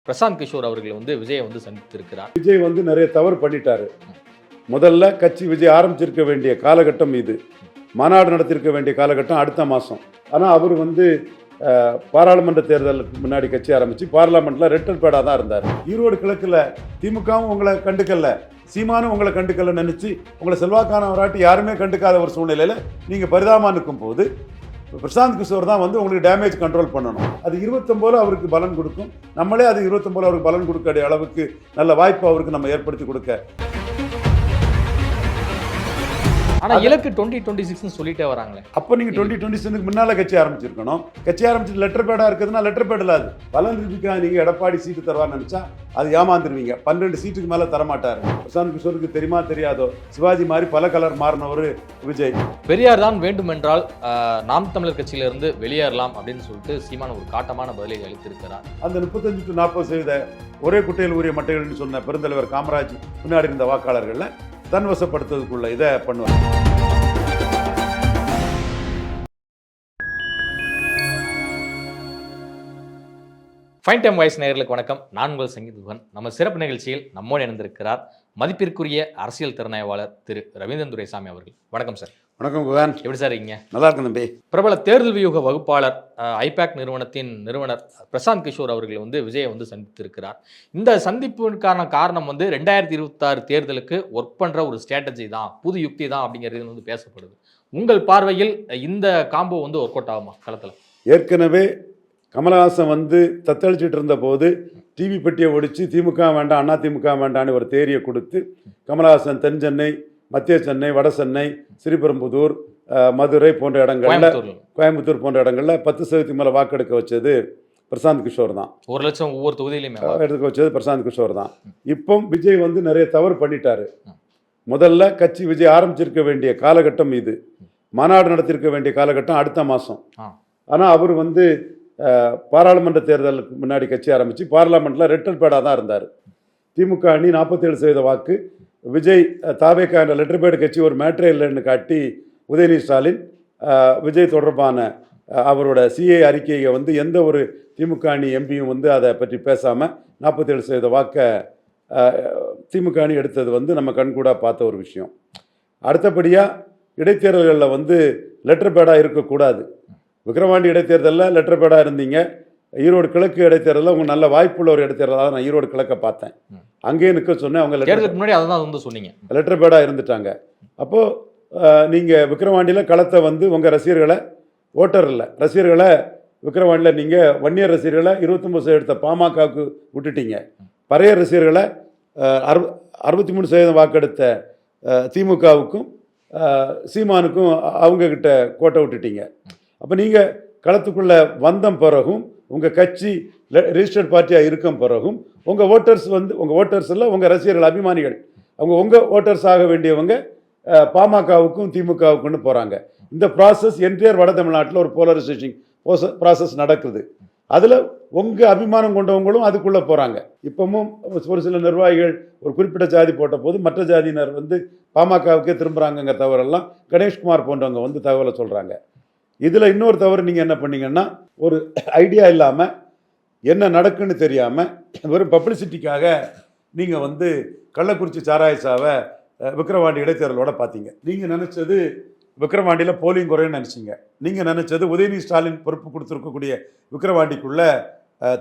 பிரசாந்த் கிஷோர் அவர்கள் விஜயை சந்தித்திருக்கிறார். விஜய் நிறைய தவறு பண்ணிட்டாரு. முதல்ல கட்சி விஜய் ஆரம்பிச்சிருக்க வேண்டிய காலகட்டம் இது. மாநாடு நடத்திருக்க வேண்டிய காலகட்டம் அடுத்த மாதம். ஆனால் அவர் பாராளுமன்ற தேர்தலுக்கு முன்னாடி கட்சி ஆரம்பித்து பார்லிமெண்ட்டில் ரெட்டல் பேடாக தான் இருந்தார். ஈரோடு கிழக்கில் திமுகவும் உங்களை கண்டுக்கல, சீமானும் உங்களை கண்டுக்கல நினச்சி உங்களை செல்வாக்கானவராட்டி யாருமே கண்டுக்காத ஒரு சூழ்நிலையில் நீங்கள் பரிதாபமாக நிற்கும் போது பிரசாந்த் கிஷோர் தான் உங்களுக்கு டேமேஜ் கண்ட்ரோல் பண்ணணும். அது 29 அவருக்கு பலன் கொடுக்கும். நம்மளே அது 29 அவருக்கு பலன் கொடுக்க அளவுக்கு நல்ல வாய்ப்பு அவருக்கு நம்ம ஏற்படுத்தி கொடுக்க. ஆனா இலக்கு 2026 சொல்லிட்டே வராங்களே. அப்போ நீங்க 2026 முன்னால கட்சி ஆரம்பிச்சிருக்கணும். கட்சி ஆரம்பிச்சு லெட்டர் பேடா இருக்குதுன்னா லெட்டர் பேட் இல்லாது. பலன் ரூபிக்கா நீங்க எடப்பாடி சீட்டு தருவான்னு நினைச்சா அது ஏமாந்துருவீங்க. 12 சீட்டுக்கு மேல தரமாட்டாரு. பிரசாந்த் கிஷோருக்கு தெரியுமா தெரியாதோ, சிவாஜி மாதிரி பல கலர் மாறினவர் விஜய். பெரியார் தான் வேண்டுமென்றால் நாம் தமிழர் கட்சியிலிருந்து வெளியேறலாம் அப்படின்னு சொல்லிட்டு சீமான் ஒரு காட்டமான பதிலை அளித்திருக்கிறார். அந்த 35 to 40% ஒரே குட்டையில் ஊறிய மட்டைகள்னு சொன்ன பெருந்தலைவர் காமராஜ் முன்னாடி இருந்த வாக்காளர்கள்ல தன்வசப்படுத்துறதுக்குள்ள இதை பண்ணுவாங்க. ஃபைன் டைம் வாய்ஸ் நேயர்களுக்கு வணக்கம். நான் உங்கள் சங்கீதன். நம்ம சிறப்பு நிகழ்ச்சியில் நம்மோடு இணைந்திருக்கிறார் மதிப்பிற்குரிய அரசியல் திறனாய்வாளர் திரு ரவீந்திரன் துரைசாமி அவர்கள். வணக்கம் சார். வணக்கம் குகான். எப்படி சார் இருக்கீங்க? நல்லா இருக்கும் தம்பி. பிரபல தேர்தல் வியூக வகுப்பாளர் ஐபேக் நிறுவனத்தின் நிறுவனர் பிரசாந்த் கிஷோர் அவர்கள் விஜயை சந்தித்திருக்கிறார். இந்த சந்திப்புக்கான காரணம் 2026 தேர்தலுக்கு ஒர்க் பண்ற ஒரு ஸ்ட்ராட்டஜி தான், புது யுக்தி தான் அப்படிங்கிறது பேசப்படுது. உங்கள் பார்வையில் இந்த காம்போ ஒர்க் அவுட் ஆகுமா களத்தில்? ஏற்கனவே கமலஹாசன் தத்தளிச்சுட்டு இருந்த போது டிவி பெட்டியை ஒடிச்சு திமுக வேண்டாம் அண்ணா திமுக வேண்டான்னு ஒரு தேரியை கொடுத்து கமலஹாசன் தென் சென்னை, மத்திய சென்னை, வட சென்னை, ஸ்ரீபெரும்புதூர், மதுரை போன்ற இடங்கள்ல, கோயம்புத்தூர் போன்ற இடங்கள்ல 10% மேல வாக்கெடுக்க வச்சது பிரசாந்த் கிஷோர் தான். 1 லட்சம் ஒவ்வொரு தொகுதியிலுமே எடுக்க வச்சது பிரசாந்த் கிஷோர் தான். இப்போ விஜய் நிறைய தவறு பண்ணிட்டாரு. முதல்ல கட்சி விஜய் ஆரம்பிச்சிருக்க வேண்டிய காலகட்டம் இது. மாநாடு நடத்திருக்க வேண்டிய காலகட்டம் அடுத்த மாதம். ஆனால் அவர் பாராளுமன்ற தேர்தலுக்கு முன்னாடி கட்சி ஆரம்பித்து பார்லிமெண்ட்டில் ரெட்டல் பேடாக தான் இருந்தார். திமுக அணி 47% வாக்கு, விஜய் தாவேக்கா என்ற லெட்டர் பேடு கட்சி ஒரு மேட்ரே இல்லைன்னு காட்டி உதயநிதி ஸ்டாலின் விஜய் தொடர்பான அவரோட சிஏ அறிக்கையை எந்த ஒரு திமுக அணி எம்பியும் அதை பற்றி பேசாமல் 47% வாக்கை திமுக அணி எடுத்தது நம்ம கண்கூடாக பார்த்த ஒரு விஷயம். அடுத்தபடியாக இடைத்தேர்தல்களில் லெட்டர் பேடாக இருக்கக்கூடாது. விக்கிரவாண்டி இடைத்தேர்தலில் லெட்டர் பேடாக இருந்தீங்க. ஈரோடு கிழக்கு இடைத்தேர்தலில் உங்களுக்கு நல்ல வாய்ப்புள்ள ஒரு இடைத்தேர்தலாக நான் ஈரோடு கிழக்க பார்த்தேன். அங்கேயே நிற்க சொன்னேன். அவங்க முன்னாடி அதான் சொன்னீங்க, லெட்டர் பேடாக இருந்துட்டாங்க. அப்போது நீங்கள் விக்கிரவாண்டியில் களத்தை உங்கள் ரசிகர்களை, ஓட்டர் இல்லை ரசிகர்களை, விக்கிரவாண்டியில் நீங்கள் வன்னியர் ரசிகர்களை 29% எடுத்த பாமகவுக்கு விட்டுட்டீங்க. பறைய ரசிகர்களை 63% வாக்கெடுத்த திமுகவுக்கும் சீமானுக்கும் அவங்கக்கிட்ட கோட்டை விட்டுட்டீங்க. அப்போ நீங்கள் களத்துக்குள்ளே வந்த பிறகும் உங்கள் கட்சி ரெஜிஸ்டர்ட் பார்ட்டியாக இருக்கும் பிறகும் உங்கள் ஓட்டர்ஸ் உங்கள் ஓட்டர்ஸ் இல்லை, உங்கள் ரசிகர்கள், அபிமானிகள், அவங்க உங்கள் ஓட்டர்ஸ் ஆக வேண்டியவங்க பாமகவுக்கும் திமுகவுக்குன்னு போகிறாங்க. இந்த ப்ராசஸ் என்டையர் வட தமிழ்நாட்டில் ஒரு போலரைசேஷன் ப்ராசஸ் நடக்குது. அதில் உங்கள் அபிமானம் கொண்டவங்களும் அதுக்குள்ளே போகிறாங்க. இப்பவும் ஒரு சில நிர்வாகிகள் ஒரு குறிப்பிட்ட ஜாதி போட்ட போது மற்ற ஜாதியினர் பாமகவுக்கே திரும்புகிறாங்கங்க தவறெல்லாம் கணேஷ்குமார் போன்றவங்க தகவலை சொல்கிறாங்க. இதில் இன்னொரு தவறு நீங்கள் என்ன பண்ணீங்கன்னா, ஒரு ஐடியா இல்லாமல் என்ன நடக்குன்னு தெரியாமல் வெறும் பப்ளிசிட்டிக்காக நீங்கள் கள்ளக்குறிச்சி சாராய சாவை விக்கிரவாண்டி இடைத்தேர்தலோட பார்த்தீங்க. நீங்கள் நினச்சது விக்கிரவாண்டியில் போலிங் குறைன்னு நினச்சிங்க. நீங்கள் நினச்சது உதயநிதி ஸ்டாலின் பொறுப்பு கொடுத்துருக்கக்கூடிய விக்கிரவாண்டிக்குள்ளே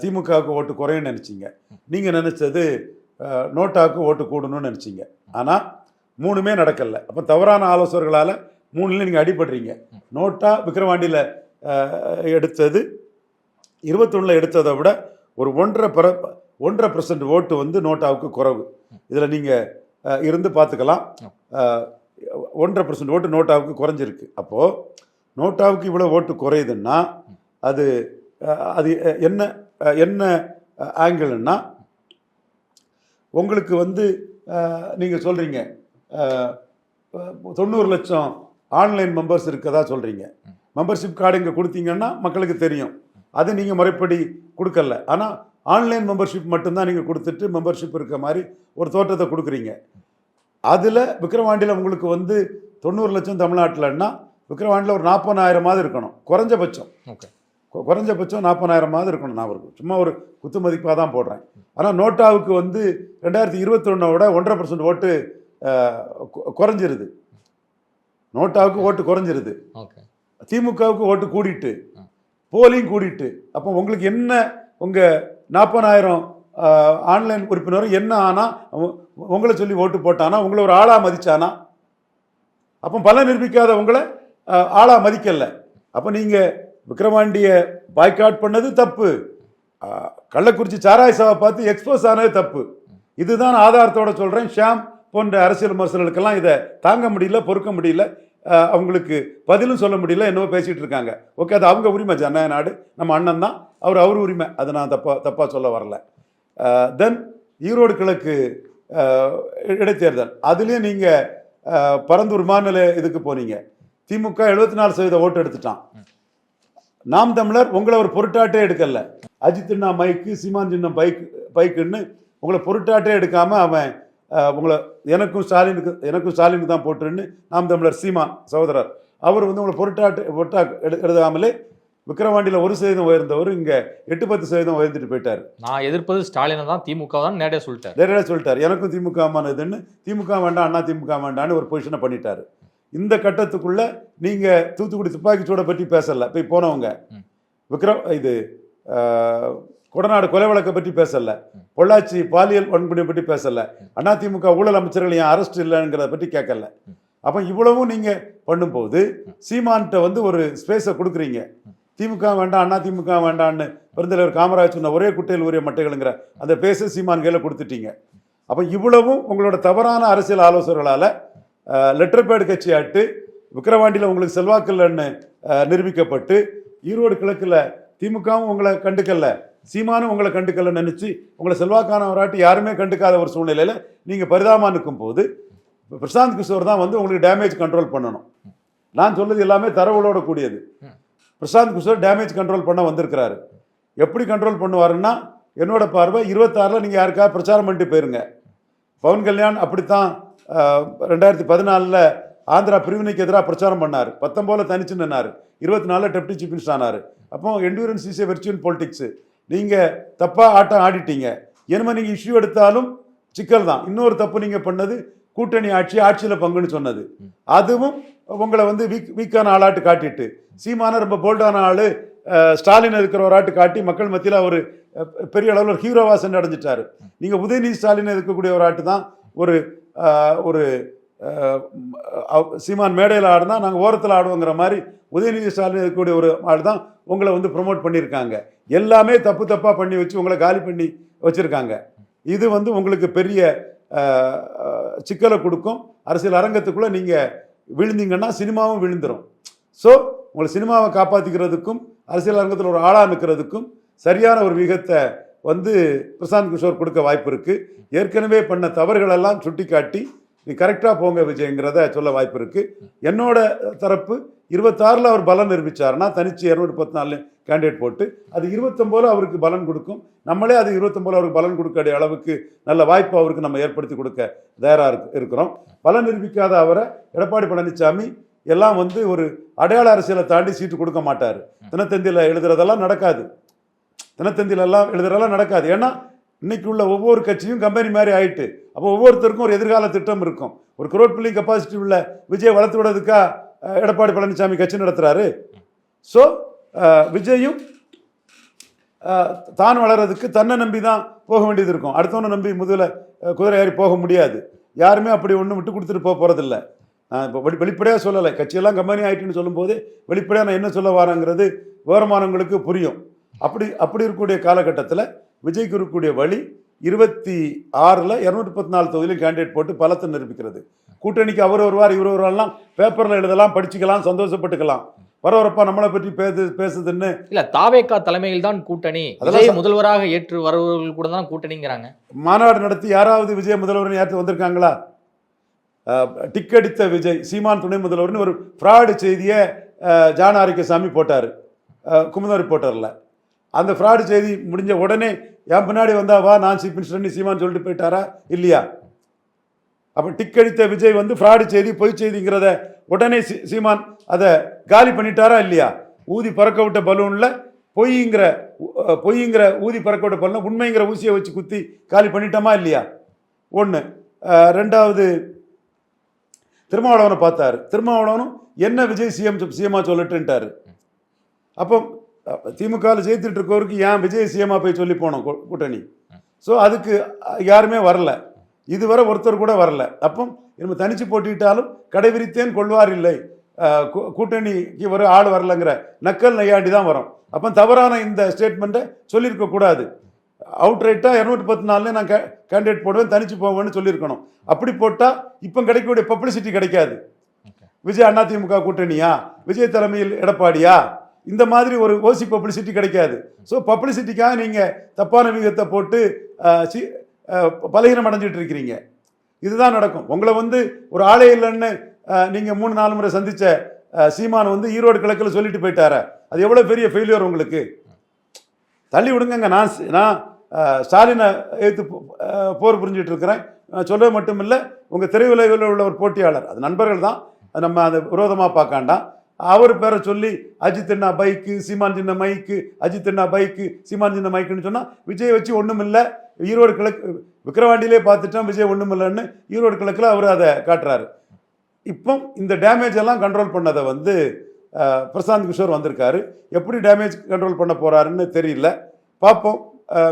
திமுகவுக்கு ஓட்டு குறைன்னு நினச்சிங்க. நீங்கள் நினச்சது நோட்டாவுக்கு ஓட்டு கூடணும்னு நினச்சிங்க. ஆனால் 3மே நடக்கலை. அப்போ தவறான ஆலோசகர்களால் 3ல நீங்கள் அடிபடுறீங்க. நோட்டா விக்கிரவாண்டியில் எடுத்தது 21 எடுத்ததை விட ஒரு 1.5% ஓட்டு நோட்டாவுக்கு குறைவு. இதில் நீங்கள் இருந்து பார்த்துக்கலாம். 1.5% ஓட்டு நோட்டாவுக்கு குறைஞ்சிருக்கு. அப்போது நோட்டாவுக்கு இவ்வளோ ஓட்டு குறையுதுன்னா அது அது என்ன என்ன ஆங்கிள்னா, உங்களுக்கு நீங்கள் சொல்கிறீங்க 90 லட்சம் ஆன்லைன் மெம்பர்ஸ் இருக்கதா சொல்கிறீங்க. மெம்பர்ஷிப் கார்டு இங்கே கொடுத்தீங்கன்னா மக்களுக்கு தெரியும். அது நீங்கள் முறைப்படி கொடுக்கல. ஆனால் ஆன்லைன் மெம்பர்ஷிப் மட்டும்தான் நீங்கள் கொடுத்துட்டு மெம்பர்ஷிப் இருக்க மாதிரி ஒரு தோற்றத்தை கொடுக்குறீங்க. அதில் விக்கிரவாண்டியில் உங்களுக்கு 90 லட்சம் தமிழ்நாட்டில்னா விக்கிரவாண்டியில் ஒரு 40,000 இருக்கணும் குறைஞ்சபட்சம். குறைஞ்சபட்சம் 40,000 இருக்கணும். நான் ஒரு சும்மா ஒரு குத்து மதிப்பாக தான் போடுறேன். ஆனால் நோட்டாவுக்கு வந்து 2021 1.5% ஓட்டு குறைஞ்சிருது. நோட்டாவுக்கு ஓட்டு குறைஞ்சிருது, திமுகவுக்கு ஓட்டு கூடிட்டு, போலிங் கூடிட்டு. அப்போ உங்களுக்கு என்ன, உங்கள் 40,000 ஆன்லைன் உறுப்பினரும் என்ன ஆனால் உங்களை சொல்லி ஓட்டு போட்டானா, உங்களை ஒரு ஆளாக மதிச்சானா? அப்போ பல நிரூபிக்காத உங்களை ஆளாக மதிக்கல. அப்போ நீங்கள் விக்கிரவாண்டியை பாய்காட் பண்ணது தப்பு, கள்ளக்குறிச்சி சாராய சபை பார்த்து எக்ஸ்போஸ் ஆனது தப்பு. இதுதான் ஆதாரத்தோட சொல்கிறேன். ஷாம் போன்ற அரசியல் விமர்சனங்களுக்கெல்லாம் இதை தாங்க முடியல, பொறுக்க முடியல, அவங்களுக்கு பதிலும் சொல்ல முடியல, என்னவோ பேசிகிட்டு இருக்காங்க. ஓகே, அது அவங்க உரிமை, ஜனநாயக நாடு, நம்ம அண்ணன் தான், அவர் உரிமை, அதை நான் தப்பாக சொல்ல வரல. தென் ஈரோடு கிழக்கு இடைத்தேர்தல், அதுலேயும் நீங்கள் பரந்தூர் விமான இதுக்கு போனீங்க. திமுக 74% ஓட்டு எடுத்துட்டான். நாம் தமிழர் உங்களை ஒரு பொருட்டாட்டே எடுக்கல. அஜித்னா மைக்கு, சீமான் சின்னம் பைக்குன்னு உங்களை பொருட்டாட்டே எடுக்காம அவன் உங்களை எனக்கும் ஸ்டாலினுக்கு தான் போட்டுருன்னு நாம் தமிழர் சீமான் சகோதரர் அவர் வந்து உங்களை பொருட்டா எழுதாமலே விக்கிரவாண்டியில் 1% உயர்ந்தவர் இங்கே 8-10% உயர்ந்துட்டு போயிட்டார். நான் எதிர்ப்பது ஸ்டாலினை தான், திமுக தான் நேரடியாக சொல்லிட்டார். எனக்கும் திமுகமானதுன்னு, திமுக வேண்டாம் அண்ணா திமுக வேண்டான்னு ஒரு பொசிஷனை பண்ணிட்டாரு. இந்த கட்டத்துக்குள்ள நீங்க தூத்துக்குடி துப்பாக்கி சூடை பற்றி பேசல, போய் போனவங்க இது கொடநாடு கொலை வழக்கை பற்றி பேசல, பொள்ளாச்சி பாலியல் வன்கொடுமை பற்றி பேசல, அதிமுக ஊழல் அமைச்சர்கள் ஏன் அரெஸ்ட் இல்லைங்கிறத பற்றி கேட்கல. அப்போ இவ்வளவும் நீங்க பண்ணும்போது சீமான்கிட்ட வந்து ஒரு ஸ்பேஸை கொடுக்குறீங்க. திமுக வேண்டாம் அதிமுக வேண்டான்னு பெருந்தலைவர் காமராஜ் சொன்ன ஒரே குட்டையில் உரிய மட்டைகள்ங்கிற அந்த பேச சீமான் கையில் கொடுத்துட்டீங்க. அப்போ இவ்வளவும் உங்களோட தவறான அரசியல் ஆலோசகர்களால் லெட்டர் பேட் கட்சி ஆட்டு விக்கிரவாண்டியில் உங்களுக்கு செல்வாக்கில்லைன்னு நிரூபிக்கப்பட்டு, ஈரோடு கிழக்கில் திமுகவும் உங்களை கண்டுக்கல, சீமானும் உங்களை கண்டுக்கல நினைச்சு உங்களை செல்வாக்கானவராட்டி யாருமே கண்டுக்காத ஒரு சூழ்நிலையில் நீங்கள் பரிதாபமாக நிற்கும் போது பிரசாந்த் கிஷோர் தான் வந்து உங்களுக்கு டேமேஜ் கண்ட்ரோல் பண்ணணும். நான் சொல்றது எல்லாமே தரவுகளோட கூடியது. பிரசாந்த் கிஷோர் டேமேஜ் கண்ட்ரோல் பண்ண வந்திருக்கிறாரு. எப்படி கண்ட்ரோல் பண்ணுவாருன்னா, என்னோட பார்வை 26 நீங்கள் யாருக்காக பிரச்சாரம் பண்ணிட்டு போயிருங்க. பவன் கல்யாண் அப்படித்தான் 2014 ஆந்திரா பிரிவினைக்கு எதிராக பிரச்சாரம் பண்ணார், 19 தனிச்சு நின்னார், 24 டெப்டி சீஃப் மினிஸ்டர் ஆனார். அப்போ endurance is a virtual politics. நீங்கள் தப்பாக ஆட்டம் ஆடிட்டீங்க. என்னமா நீங்கள் இஷ்யூ எடுத்தாலும் சிக்கல் தான். இன்னொரு தப்பு நீங்கள் பண்ணது கூட்டணி ஆட்சியில் பங்குன்னு சொன்னது. அதுவும் உங்களை வந்து வீக்கான ஆளாட்டு காட்டிட்டு, சீமான ரொம்ப போல்டான ஆள், ஸ்டாலின் இருக்கிற ஒரு ஆட்டு காட்டி மக்கள் மத்தியில் ஒரு பெரிய அளவில் ஒரு ஹீரோவா சென்று அடைஞ்சிட்டாரு. நீங்கள் உதயநிதி ஸ்டாலின் இருக்கக்கூடிய ஒரு ஆட்டு தான் ஒரு சீமான் மேடையில் ஆடுனா நாங்கள் ஓரத்தில் ஆடுவோங்கிற மாதிரி உதயநிதி ஸ்டாலின் இருக்கக்கூடிய ஒரு ஆள் தான் உங்களை வந்து ப்ரொமோட் பண்ணியிருக்காங்க. எல்லாமே தப்பாக பண்ணி வச்சு உங்களை காலி பண்ணி வச்சுருக்காங்க. இது வந்து உங்களுக்கு பெரிய சிக்கலை கொடுக்கும். அரசியல் அரங்கத்துக்குள்ளே நீங்கள் விழுந்தீங்கன்னா சினிமாவும் விழுந்துடும். ஸோ உங்களை சினிமாவை காப்பாற்றிக்கிறதுக்கும் அரசியல் அரங்கத்தில் ஒரு ஆளாக நிற்கிறதுக்கும் சரியான ஒரு விகிதத்தை வந்து பிரசாந்த் கிஷோர் கொடுக்க வாய்ப்பு இருக்குது. ஏற்கனவே பண்ண தவறுகளெல்லாம் சுட்டி காட்டி நீ கரெக்டாக போங்க விஜய்ங்கிறத சொல்ல வாய்ப்பு இருக்குது. என்னோட தரப்பு 26 அவர் பலன் நிரூபித்தார்னா தனிச்சு 214 கேண்டிடேட் போட்டு அது 29 அவருக்கு பலன் கொடுக்கும். நம்மளே அது 29 அவருக்கு பலன் கொடுக்க அளவுக்கு நல்ல வாய்ப்பு அவருக்கு நம்ம ஏற்படுத்தி கொடுக்க தயாராக இருக்கிறோம். பலன் நிரூபிக்காத அவரை எடப்பாடி பழனிசாமி எல்லாம் வந்து ஒரு அடையாள அரசியலை தாண்டி சீட்டு கொடுக்க மாட்டார். தினத்தந்தியில் எழுதுறதெல்லாம் நடக்காது, எழுதுறதெல்லாம் நடக்காது. ஏன்னா இன்னைக்கு உள்ள ஒவ்வொரு கட்சியும் கம்பெனி மாதிரி ஆயிட்டு. அப்போ ஒவ்வொருத்தருக்கும் ஒரு எதிர்கால திட்டம் இருக்கும். ஒரு crore building கெப்பாசிட்டி உள்ள விஜய் வளர்த்து விடுறதுக்கா எடப்பாடி பழனிசாமி கட்சி நடத்துறாரு. ஸோ விஜயும் தான் வளர்றதுக்கு தன்னை நம்பி தான் போக வேண்டியது இருக்கும். அடுத்தவனை நம்பி முதல்ல குதிரை ஏறி போக முடியாது. யாருமே அப்படி ஒன்றும் விட்டு கொடுத்துட்டு போகிறதில்ல. நான் இப்போ வெளிப்படையாக சொல்லலை, கட்சியெல்லாம் கம்பெனி ஆகிட்டுன்னு சொல்லும்போது வெளிப்படையாக நான் என்ன சொல்ல வரேங்கிறது விவரமானவங்களுக்கு புரியும். அப்படி இருக்கக்கூடிய காலகட்டத்தில் விஜய்க்கு இருக்கக்கூடிய வழி 26 214 தொகுதியிலும் கேண்டிடேட் போட்டு பலத்தை நிரூபிக்கிறது. கூட்டணிக்கு அவர் வருவார், இவர் வருவார்லாம் பேப்பரில் எழுதலாம், படிச்சுக்கலாம், சந்தோஷப்பட்டுக்கலாம். வரவரப்பா நம்மளை பற்றி பேசுதுன்னு இல்லை. தாவேகா தலைமையில் தான் கூட்டணி, விஜய் முதல்வராக ஏற்று வருவர்கள் கூட தான் கூட்டணிங்கிறாங்க. மாநாடு நடத்தி யாராவது விஜய் முதல்வர்னு ஏற்று வந்திருக்காங்களா? டிக்கெடித்த விஜய் சீமான் துணை முதல்வர்னு ஒரு ஃப்ராடு செய்தியை ஜான ஆரோக்கியசாமி போட்டார் குமுதம் ரிப்போர்ட்டரில். அந்த ஃப்ராடு செய்தி முடிஞ்ச உடனே என் பின்னாடி வந்தா வா நான் சீஃப் மினிஸ்டர்னு சீமான் சொல்லிட்டு போயிட்டாரா இல்லையா? அப்போ டிக்கெடித்த விஜய் வந்து ஃப்ராடு செய்தி பொய் செய்திங்கிறத உடனே சீமான் அதை காலி பண்ணிட்டாரா இல்லையா? ஊதி பறக்க விட்ட பலூனில் பொய்ங்கிற ஊதி பறக்கோட்டை பண்ண உண்மைங்கிற ஊசியை வச்சு குத்தி காலி பண்ணிட்டோமா இல்லையா? ஒன்று. ரெண்டாவது, திருமாவளவனை பார்த்தாரு. திருமாவளவனும் என்ன விஜய் சிஎம்மா சொல்லட்டுன்ட்டாரு. அப்போ திமுகவில் ஜெயித்துட்டு இருக்கவருக்கு ஏன் விஜய் சிஎம்மா போய் சொல்லி போனோம் கூட்டணி? ஸோ அதுக்கு யாருமே வரல, இதுவரை ஒருத்தர் கூட வரல. அப்போ நம்ம தனிச்சு போட்டிட்டாலும் கடைவிரித்தேன் கொள்வார் இல்லை, கூட்டணிக்கு ஒரு ஆள் வரலங்கிற நக்கல் நையாண்டி தான் வரும். அப்போ தவறான இந்த ஸ்டேட்மெண்ட்டை சொல்லியிருக்க கூடாது. அவுட்ரைட்டாக 214 நான் கேண்டிடேட் போடுவேன், தனிச்சு போவேன்னு சொல்லியிருக்கணும். அப்படி போட்டால் இப்போ கிடைக்கக்கூடிய பப்ளிசிட்டி கிடைக்காது. விஜய் அதிமுக கூட்டணியா, விஜய் தலைமையில் எடப்பாடியா, இந்த மாதிரி ஒரு ஓசி பப்ளிசிட்டி கிடைக்காது. ஸோ பப்ளிசிட்டிக்காக நீங்கள் தப்பான விகிதத்தை போட்டு பலகீனம் அடைஞ்சிட்டு இருக்கிறீங்க. இதுதான் நடக்கும். உங்களை ஒரு ஆளே இல்லைன்னு நீங்கள் 3-4 முறை சந்தித்த சீமான் ஈரோடு கிழக்கில் சொல்லிட்டு போயிட்டார. அது எவ்வளோ பெரிய ஃபெயிலியர் உங்களுக்கு. தள்ளி விடுங்க. நான் ஸ்டாலினை எடுத்து போர் புரிஞ்சிட்டு இருக்கிறேன் சொல்ல மட்டும் இல்லை, உங்கள் திரையுலகில் உள்ள ஒரு போட்டியாளர், அது நண்பர்கள் தான், அது நம்ம அதை விரோதமாக பார்க்காண்டாம். அவர் பேரை சொல்லி அஜித் அண்ணா பைக்கு, சீமான் சின்ன மைக்கு, அஜித் அண்ணா பைக்கு, சீமான் சின்ன மைக்குன்னு சொன்னால் விஜய் வச்சு ஒன்றும் இல்லை, ஈரோடு கிழக்கு விக்கிரவாண்டியிலே பார்த்துட்டோம் விஜய் ஒன்றும் இல்லைன்னு ஈரோடு கிழக்கில் அவர் அதை காட்டுறாரு. இப்போ இந்த டேமேஜ் எல்லாம் கண்ட்ரோல் பண்ணதை பிரசாந்த் கிஷோர் வந்திருக்காரு. எப்படி டேமேஜ் கண்ட்ரோல் பண்ண போறாருன்னு தெரியல, பார்ப்போம்.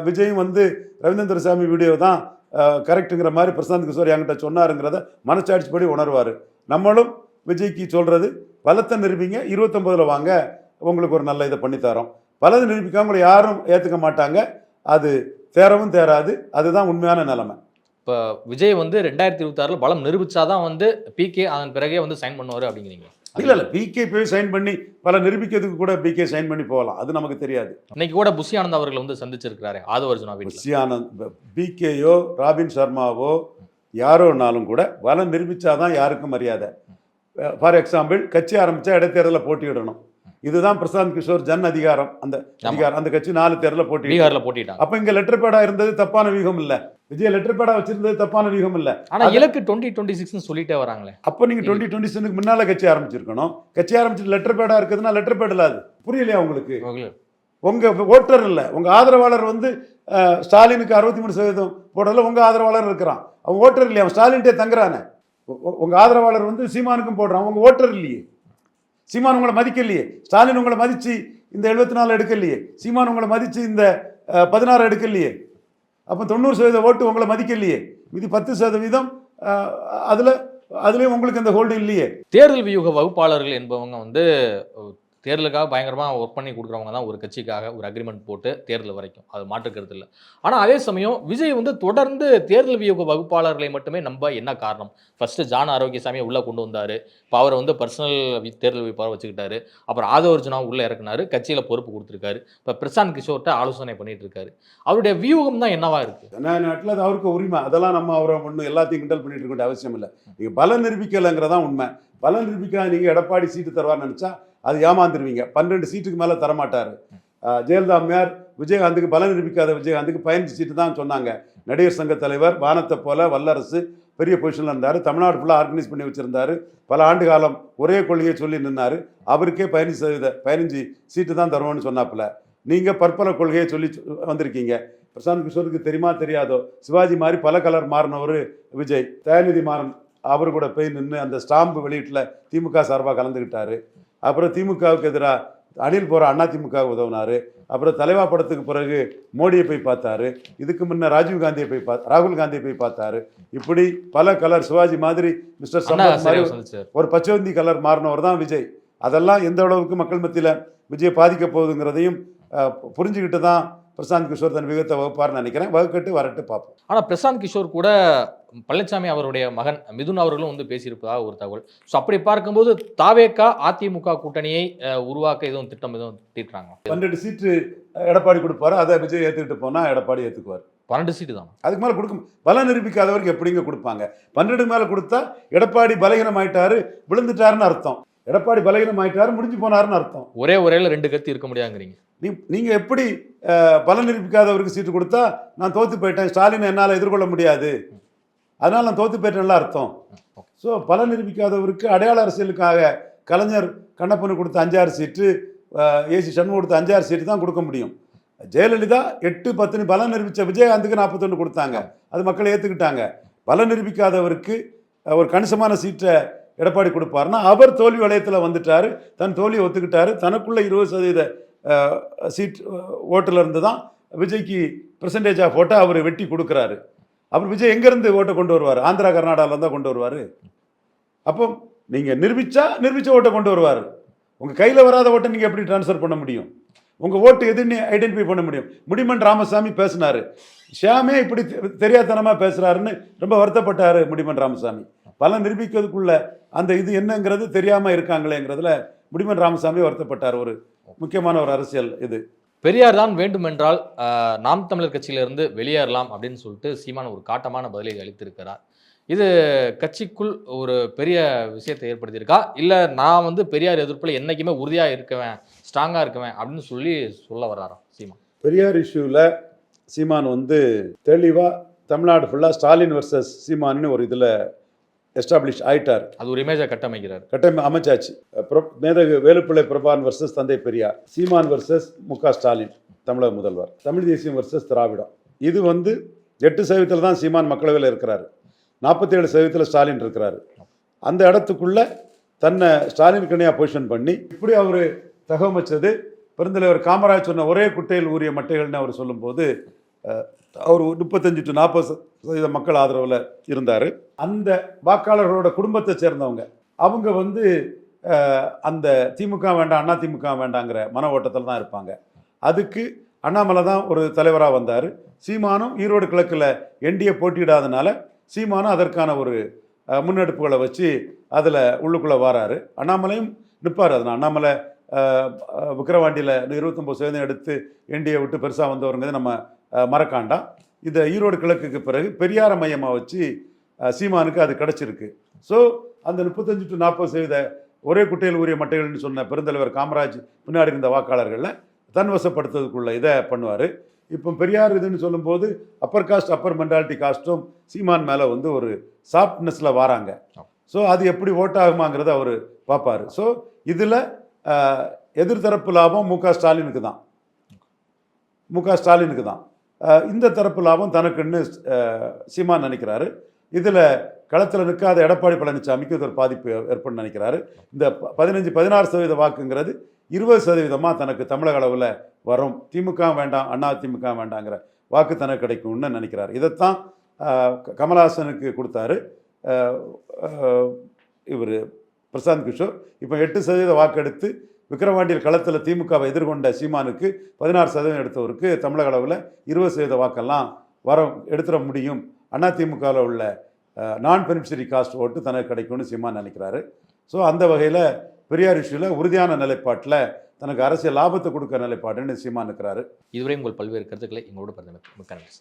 விஜயும் ரவீந்திர சாமி வீடியோ தான் கரெக்டுங்கிற மாதிரி பிரசாந்த் கிஷோர் என்கிட்ட சொன்னாருங்கிறத மனச்சாட்சிப்படி உணர்வார். நம்மளும் விஜய்க்கு சொல்றது, பலத்தை நிரூபிங்க, 29 வாங்க, உங்களுக்கு ஒரு நல்ல இதை பண்ணித்தரோம். பலதை நிரூபிக்காம உங்களை யாரும் ஏற்றுக்க மாட்டாங்க, அது தேரவும் தேராது. அதுதான் உண்மையான நிலைமை. இப்போ விஜய் 2026 பலம் நிரூபிச்சாதான் பிகே அதன் பிறகே சைன் பண்ணுவார் அப்படிங்கிறீங்க? இல்லை, பிகே போய் சைன் பண்ணி பல நிரூபிக்கிறதுக்கு கூட பிகே சைன் பண்ணி போகலாம், அது நமக்கு தெரியாது. இன்னைக்கு கூட புஷி ஆனந்த் அவர்கள் சந்திச்சிருக்கிறாரு ஆதவ அர்ஜுனா வீட்டில். புஷி ஆனந்த், பிகேயோ ராபின் சர்மாவோ யாரோனாலும் கூட பலம் நிரூபிச்சாதான் யாருக்கும் மரியாதை. ஃபார் எக்ஸாம்பிள், கட்சி ஆரம்பிச்சா இடைத்தேர்தலில் போட்டியிடணும். இதுதான் பிரசாந்த் கிஷோர் ஜன் அதிகாரம். அந்த கட்சி 4 தேர்தலில் போட்டிட்டாங்க. அப்ப இங்க லெட்டர் பேடா இருந்தது தப்பான வியூகம் இல்ல, விஜய் லெட்டர் பேடா வச்சிருந்தது தப்பான வியூகம் இல்ல. ஆனா இலக்கு 2026 சொல்லிட்டே வராங்களே. அப்ப நீங்க 2026 முன்னால கட்சி ஆரம்பிச்சிருக்கணும். கட்சி ஆரம்பிச்சு லெட்டர் பேடா இருக்குதுன்னா லெட்டர் பேட் இல்லாது. புரியலையா உங்களுக்கு? உங்க ஓட்டர் இல்ல, உங்க ஆதரவாளர் ஸ்டாலினுக்கு 63% போடுறதுல உங்க ஆதரவாளர் இருக்கிறான். அவன் ஓட்டர் இல்லையா, அவன் ஸ்டாலின்ட்டே தங்குறானே. உங்க ஆதரவாளர் சீமானுக்கும் போடுறான், உங்க ஓட்டர் இல்லையே. சீமான் உங்களை மதிக்கலையே, ஸ்டாலின் உங்களை மதிச்சு இந்த 74 எடுக்கலையே, சீமான் உங்களை மதிச்சு இந்த 16 எடுக்கலையே. அப்போ 90% ஓட்டு உங்களை மதிக்கலையே, இது 10% அதுலேயும் உங்களுக்கு இந்த ஹோல்டு இல்லையே. தேர்தல் வியூக வகுப்பாளர்கள் என்பவங்க தேர்தலுக்காக பயங்கரமாக ஒர்க் பண்ணி கொடுக்குறவங்க தான் ஒரு கட்சிக்காக ஒரு அக்ரிமெண்ட் போட்டு தேர்தல் வரைக்கும், அது மாற்றுக்கிறது இல்லை. ஆனால் அதே சமயம் விஜய் தொடர்ந்து தேர்தல் வியூக வகுப்பாளர்களை மட்டுமே நம்ப என்ன காரணம்? ஃபர்ஸ்ட் ஜான் ஆரோக்கியசாமியை உள்ளே கொண்டு வந்தார், இப்போ அவர் பர்சனல் தேர்தல் வியூப்பாளர் வச்சுக்கிட்டாரு. அப்புறம் ஆதவ அர்ஜுனா உள்ளே இறக்குனாரு, கட்சியில் பொறுப்பு கொடுத்துருக்காரு. இப்போ பிரசாந்த் கிஷோர்கிட்ட ஆலோசனை பண்ணிட்டு இருக்காரு. அவருடைய வியூகம் தான் என்னவா இருக்கு? நாட்டில் அது அவருக்கு உரிமை, அதெல்லாம் நம்ம அவரை ஒன்றும் எல்லாத்தையும் கிண்டல் பண்ணிட்டு இருக்க வேண்டிய அவசியம் இல்லை. நீங்கள் பலம் நிரூபிக்கலைங்கிறதான் உண்மை. பலம் நிரூபிக்காத நீங்கள் எடப்பாடி சீட்டு தருவார்னு நினச்சா அது ஏமாந்துருவீங்க. 12 சீட்டுக்கு மேலே தரமாட்டார். ஜெயலலிதா அம்மையார் விஜயகாந்துக்கு பலம் நிரூபிக்காத விஜயகாந்துக்கு 15 சீட்டு தான் சொன்னாங்க. நடிகர் சங்க தலைவர், வானத்தை போல வல்லரசு, பெரிய பொசிஷனில் இருந்தார். தமிழ்நாடு ஃபுல்லாக ஆர்கனைஸ் பண்ணி வச்சுருந்தார். பல ஆண்டு காலம் ஒரே கொள்கையை சொல்லி நின்னார். அவருக்கே 15 சீட்டு தான் தருவோம்னு சொன்னாப்புல. நீங்கள் பற்பல கொள்கையை சொல்லி வந்திருக்கீங்க. பிரசாந்த் கிஷோருக்கு தெரியுமா தெரியாதோ, சிவாஜி மாதிரி பல கலர் மாறினவர் விஜய். தயாநிதி மாறன் அவர் கூட போய் நின்று அந்த ஸ்டாம்பு வெளியீட்டில் திமுக சார்பாக கலந்துக்கிட்டாரு. அப்புறம் திமுகவுக்கு எதிராக அணில் போகிற அதிமுக உதவினார். அப்புறம் தலைவா படத்துக்கு பிறகு மோடியை போய் பார்த்தாரு. இதுக்கு முன்ன ராகுல் காந்தியை போய் பார்த்தாரு. இப்படி பல கலர், சிவாஜி மாதிரி மிஸ்டர் சம்பத் மாதிரி ஒரு பச்சவந்தி கலர் மாறினவர் தான் விஜய். அதெல்லாம் எந்த அளவுக்கு மக்கள் மத்தியில் விஜய் பாதிக்க போகுதுங்கிறதையும் புரிஞ்சுக்கிட்டு தான் பிரசாந்த் கிஷோர் தன் விகத்தை வகுப்பார்னு நினைக்கிறேன். வகுக்கட்டு வரட்டு பார்ப்போம். ஆனால் பிரசாந்த் கிஷோர் கூட பழனிசாமி அவருடைய மகன் மிதுன் அவர்களும் பேசியிருப்பதாக ஒரு தகவல். ஸோ அப்படி பார்க்கும்போது தாவேகா அதிமுக கூட்டணியை உருவாக்க எதுவும் திட்டம் எதுவும் தீட்டுறாங்க. 12 சீட்டு எடப்பாடி கொடுப்பாரு, அதை விஜய் ஏற்றுக்கிட்டு போனால் எடப்பாடி ஏற்றுக்குவார். 12 சீட்டு தான், அதுக்கு மேலே கொடுக்கும். பலம் நிரூபிக்காதவருக்கு எப்படிங்க கொடுப்பாங்க? 12 மேலே கொடுத்தா எடப்பாடி பலகீனம் ஆயிட்டாரு, விழுந்துட்டாருன்னு அர்த்தம். எடப்பாடி பலகீனம் ஆயிட்டாரு, முடிஞ்சு போனாருன்னு அர்த்தம். ஒரேல 2 கட்சி இருக்க முடியாதுங்கிறீங்க. நீங்க எப்படி பலம் நிரூபிக்காதவருக்கு சீட்டு கொடுத்தா நான் தோத்து போயிட்டேன், ஸ்டாலினை என்னால் எதிர்கொள்ள முடியாது, அதனால நான் தோத்து போயிட்டேன்ல அர்த்தம். ஸோ பலம் நிரூபிக்காதவருக்கு அடையாள அரசியலுக்காக கலைஞர் கண்ணப்பனு கொடுத்த 5-6 சீட்டு, ஏசி சண்முகத்துக்கு 5-6 சீட்டு தான் கொடுக்க முடியும். ஜெயலலிதா 8-10 பலம் நிரூபித்த விஜயகாந்துக்கு 41 கொடுத்தாங்க. அது மக்கள் ஏற்றுக்கிட்டாங்க. பலம் நிரூபிக்காதவருக்கு ஒரு கணிசமான சீட்டை எடப்பாடி கொடுப்பாருன்னா அவர் தோல்வி வளையத்தில் வந்துட்டார். தன் தோல்வியை ஒத்துக்கிட்டாரு. தனக்குள்ள 20% சீட் ஓட்டில் இருந்து தான் விஜய்க்கு பெர்சன்டேஜ் ஆஃப் ஓட்டை அவர் வெட்டி கொடுக்குறாரு. அப்புறம் விஜய் எங்கேருந்து ஓட்டை கொண்டு வருவார்? ஆந்திரா கர்நாடகாவில் தான் கொண்டு வருவார். அப்போ நீங்கள் நிரூபித்த ஓட்டை கொண்டு வருவார். உங்கள் கையில் வராத ஓட்டை நீங்கள் எப்படி ட்ரான்ஸ்ஃபர் பண்ண முடியும்? உங்கள் ஓட்டு எதுன்னு ஐடென்டிஃபை பண்ண முடியும்? முடிமன் ராமசாமி பேசினார். ஷியாமே இப்படி தெரியாதனமாக பேசுகிறாருன்னு ரொம்ப வருத்தப்பட்டார் முடிமன் ராமசாமி. பல நிரூபிக்கிறதுக்குள்ள அந்த இது என்னங்கிறது தெரியாமல் இருக்காங்களேங்கிறதுல முடிமன் ராமசாமி வருத்தப்பட்டார். ஒரு முக்கியமான ஒரு அரசியல் இது. பெரியார் தான் வேண்டுமென்றால் நாம் தமிழர் கட்சியிலிருந்து வெளியேறலாம் அப்படின்னு சொல்லிட்டு சீமான் ஒரு காட்டமான பதிலை அளித்திருக்கிறார். இது கட்சிக்குள் ஒரு பெரிய விஷயத்தை ஏற்படுத்தியிருக்கா, இல்லை நான் வந்து பெரியார் எதிர்ப்பில் என்றைக்குமே உறுதியாக இருக்குவேன், ஸ்ட்ராங்காக இருக்குவேன் அப்படின்னு சொல்ல வர்றாராம் சீமான்? பெரியார் இஷ்யூவில் சீமான் வந்து தெளிவாக தமிழ்நாடு ஃபுல்லாக ஸ்டாலின் வர்சஸ் சீமான்னு ஒரு இதில் எஸ்டாப்ளிஷ் ஆயிட்டார். அது ஒரு இமேஜை அமைச்சாச்சு. மேதகு வேலுப்பிள்ளை பிரபான் வர்சஸ் தந்தை பெரியார், சீமான் வர்சஸ் மு.க. ஸ்டாலின் தமிழக முதல்வர், தமிழ் தேசியம் வர்சஸ் திராவிடம். இது வந்து 8% தான் சீமான் மக்களவையில் இருக்கிறாரு. 47% ஸ்டாலின் இருக்கிறாரு. அந்த இடத்துக்குள்ள தன்னை ஸ்டாலின் கண்ணியாக பொசிஷன் பண்ணி இப்படி அவர் தகவமைச்சது. பெருந்தலைவர் காமராஜ் சொன்ன ஒரே குட்டையில் ஊறிய மட்டைகள்னு அவர் சொல்லும்போது அவர் 35-40% மக்கள் ஆதரவில் இருந்தார். அந்த வாக்காளர்களோட குடும்பத்தை சேர்ந்தவங்க அவங்க வந்து அந்த திமுக வேண்டாம் அதிமுக வேண்டாங்கிற மன ஓட்டத்தில் தான் இருப்பாங்க. அதுக்கு அண்ணாமலை தான் ஒரு தலைவராக வந்தார். சீமானும் ஈரோடு கிழக்கில் என்டிஏ போட்டியிடாதனால சீமானும் அதற்கான ஒரு முன்னெடுப்புகளை வச்சு அதில் உள்ளுக்குள்ளே வராரு. அண்ணாமலையும் நிற்பார். அதனால் அண்ணாமலை விக்கிரவாண்டியில் 29% எடுத்து என்டிஏ விட்டு பெருசாக வந்தவருங்கிறது நம்ம மறக்காண்டாம். இந்த ஈரோடு கிழக்குக்கு பிறகு பெரியார மையமாக வச்சு சீமானுக்கு அது கிடச்சிருக்கு. ஸோ அந்த 35-40% ஒரே குட்டையில் ஊறிய மட்டைகள்னு சொன்ன பெருந்தலைவர் காமராஜ் முன்னாடி இருந்த வாக்காளர்களில் தன்வசப்படுத்துறதுக்குள்ள இதை பண்ணுவார். இப்போ பெரியார் இதுன்னு சொல்லும்போது அப்பர் காஸ்ட் அப்பர் மென்டாலிட்டி காஸ்ட்டும் சீமான் மேலே வந்து ஒரு சாஃப்ட்னஸில் வராங்க. ஸோ அது எப்படி ஓட்டாகுமாங்கிறத அவர் பார்ப்பார். ஸோ இதில் எதிர்த்தரப்பு லாபம் மு.க. ஸ்டாலினுக்கு தான். இந்த தரப்பு லாபம் தனக்குன்னு சீமான் நினைக்கிறாரு. இதில் களத்தில் நிற்காத எடப்பாடி பழனிசாமிக்கு இது ஒரு பாதிப்பு ஏற்படும் நினைக்கிறாரு. இந்த 15-16% வாக்குங்கிறது 20% தனக்கு தமிழக அளவில் வரும். திமுக வேண்டாம் அதிமுக வேண்டாங்கிற வாக்கு தனக்கு கிடைக்கும்னு நினைக்கிறார். இதைத்தான் கமல்ஹாசனுக்கு கொடுத்தாரு இவர் பிரசாந்த் கிஷோர். இப்போ 8% வாக்கெடுத்து விக்கிரவாண்டியில் களத்தில் திமுகவை எதிர்கொண்ட சீமானுக்கு 16% எடுத்தவருக்கு தமிழக அளவில் 20% வாக்கெல்லாம் எடுத்துட முடியும். அதிமுகவில் உள்ள நான் பெனிஃபிஷரி காஸ்ட் ஓட்டு தனக்கு கிடைக்கும்னு சீமான் நினைக்கிறாரு. ஸோ அந்த வகையில் பெரியார் இஷ்யூவில் உறுதியான நிலைப்பாட்டில் தனக்கு அரசியல் லாபத்தை கொடுக்க நிலைப்பாடுன்னு சீமான் இருக்கிறாரு. இதுவரை உங்கள் பல்வேறு கருத்துக்களை எங்களோடு பகிர்ந்தமைக்கு மிக்க நன்றி.